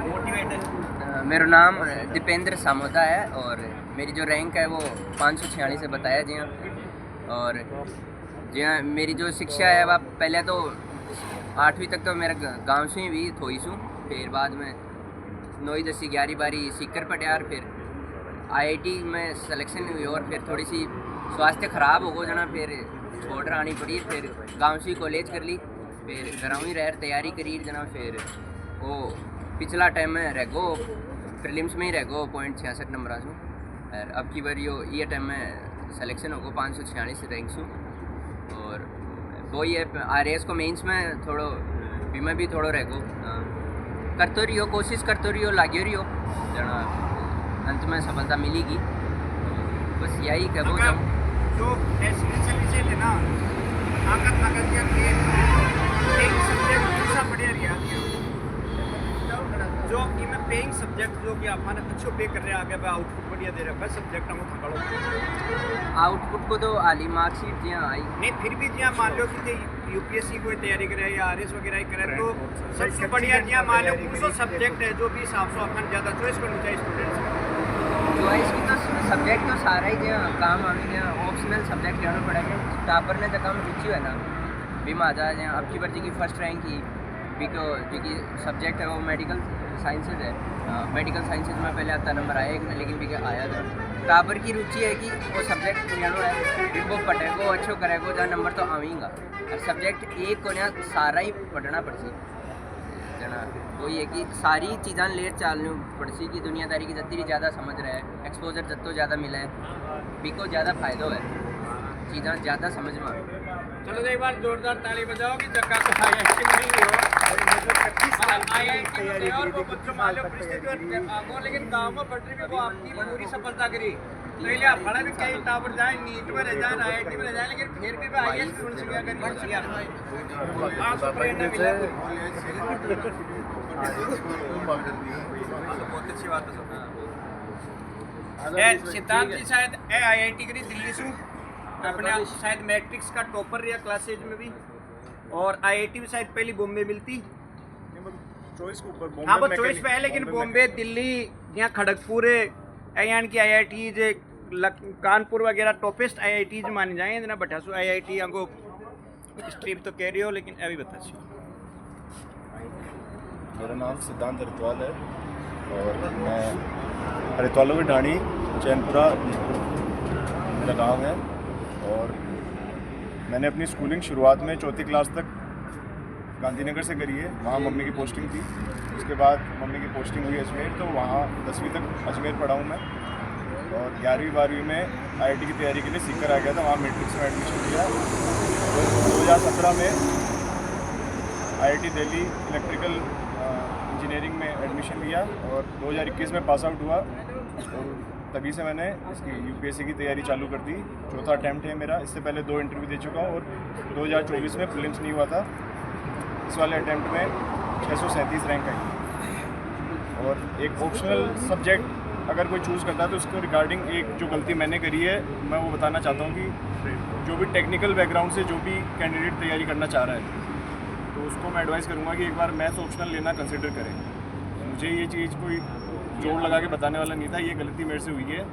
Motivate है? मेरा नाम दीपेंद्र सामोदा है और मेरी जो रैंक है वो 546 से बताया जी। और जी मेरी जो शिक्षा है वह पहले तो 8वीं तक तो मेरा गांव से भी थोई सू, फिर बाद में 9वीं 10वीं 11वीं 12वीं सीकर पटियार, फिर IIT में सिलेक्शन हुई और फिर थोड़ी सी स्वास्थ्य ख़राब हो गो जना, फिर छोड़ आनी पड़ी, फिर गांव से कॉलेज कर ली, फिर घरों ही रह तैयारी करी जना, फिर वो पिछला टाइम में रह गो प्रीलिम्स में ही रह गो 0.66 नंबर से, और अब की बार ये टाइम में सिलेक्शन होगा 546 रैंक से। और वही है RAS को मेंस में थोड़ो बीमा भी थोड़ो रह गो करते रहियो, कोशिश करते रहियो, लाग्यो रहियो जना, अंत में सफलता मिलेगी। बस यही कहो जब जो सर्विसेज है ना, ताकत या पेइंग सब्जेक्ट दूसरा बढ़िया रिया जो कि मैं पेइंग सब्जेक्ट जो कि आप अच्छो पे कर रहे हैं, आगे आउटपुट बढ़िया दे रहे हैं, सब्जेक्ट हम थकाड़ो आउटपुट को तो आली मार्कशीट जी आई नहीं, फिर भी जी मान लो कि UPSC कोई तैयारी करे या RS वगैरह करे तो सबसे बढ़िया जी मान लो कुछ सब्जेक्ट है जो भी हिसाब से अपन ज़्यादा चॉइस करनी चाहिए स्टूडेंट्स। चॉइस की तो सब्जेक्ट तो सारा ही जो काम आवे ऑप्शनल सब्जेक्ट लेना पड़ेगा, टापर ने तो काम रुचि है ना बीमा आ जाए। अब की बार जी की फर्स्ट रैंक की बिको जी की सब्जेक्ट है वो मेडिकल साइंसेज है, मेडिकल साइंसेज में पहले आता नंबर आया एक में, लेकिन भी आया था टापर की रुचि है कि वो सब्जेक्ट लेना है भी वो पढ़ेगो अच्छो करेगो जहाँ नंबर तो आवेगा, और सब्जेक्ट एक को यहाँ सारा ही पढ़ना पड़सी जना। वही है कि सारी चीज़ां लेट चालनी पड़सी कि दुनियादारी की जितनी ज़्यादा समझ रहा है, एक्सपोजर जितो ज़्यादा मिला है बिको ज़्यादा फायदा है, चीज़ां ज़्यादा समझ में आए। चलो एक बार जोरदार ताली बजाओ कि जगह तो IIT में नहीं हो IIT में और वो बच्चों मान लो परिस्थिति आगो, लेकिन गांव में पढ़ रही भी वो आपकी पूरी सफलता करी। पहले आप बड़ा भी कई टावर जाए, नीट में रह जाए, IIT में रह जाए, लेकिन फिर भी IAS स्टूडेंट से क्या करिए आपको प्रेरणा मिला। बहुत अच्छी बात है। सिद्धांत जी शायद IIT करी दिल्ली से, अपने शायद मैट्रिक्स का टॉपर रहा क्लासेज में भी, और IIT में शायद पहली बॉम्बे मिलती चॉइस के ऊपर। हाँ वो चॉइस पे है, लेकिन बॉम्बे दिल्ली यहाँ खड़गपुर यानी कि IIT जे कानपुर वगैरह टॉपेस्ट IIT मानी जाए ना, बटासु IIT हमको स्ट्रीम तो कह रही हो, लेकिन अभी बता। मेरा नाम सिद्धांत हरिद्वाल है और मैं हरिद्वालों की ढाणी चैनपुरा मेरा गांव है, और मैंने अपनी स्कूलिंग शुरुआत में 4वीं क्लास तक गांधीनगर से करी है, वहाँ मम्मी की पोस्टिंग थी। उसके बाद मम्मी की पोस्टिंग हुई अजमेर, तो वहाँ 10वीं तक अजमेर पढ़ा हूँ मैं, और 11वीं 12वीं में IIT की तैयारी के लिए सीकर आ गया था, वहाँ मैट्रिक्स में एडमिशन लिया। 2017 में IIT दिल्ली इलेक्ट्रिकल इंजीनियरिंग में एडमिशन लिया और 2021 में पास आउट हुआ, और तभी से मैंने इसकी UPSC की तैयारी चालू कर दी। 4था अटैम्प्ट है मेरा, इससे पहले 2 इंटरव्यू दे चुका हूँ, और 2024 में प्रीलिम्स नहीं हुआ था, इस वाले अटैम्प्ट में 637 रैंक आई। और एक ऑप्शनल सब्जेक्ट अगर कोई चूज़ करता है तो उसको रिगार्डिंग एक जो गलती मैंने करी है मैं वो बताना चाहता हूँ कि जो भी टेक्निकल बैकग्राउंड से जो भी कैंडिडेट तैयारी करना चाह रहा है तो उसको मैं एडवाइस करूँगा कि एक बार मैथ्स ऑप्शनल लेना कंसिडर करें। मुझे ये चीज़ कोई जोड़ लगा के बताने वाला नहीं था, ये गलती मेरे से हुई है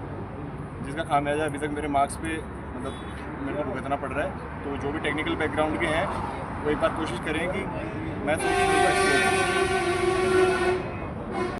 जिसका खामियाजा अभी तक मेरे मार्क्स पे मतलब मेरे को भुगतना पड़ रहा है। तो जो भी टेक्निकल बैकग्राउंड के हैं वो एक बार कोशिश करें कि मैथ्स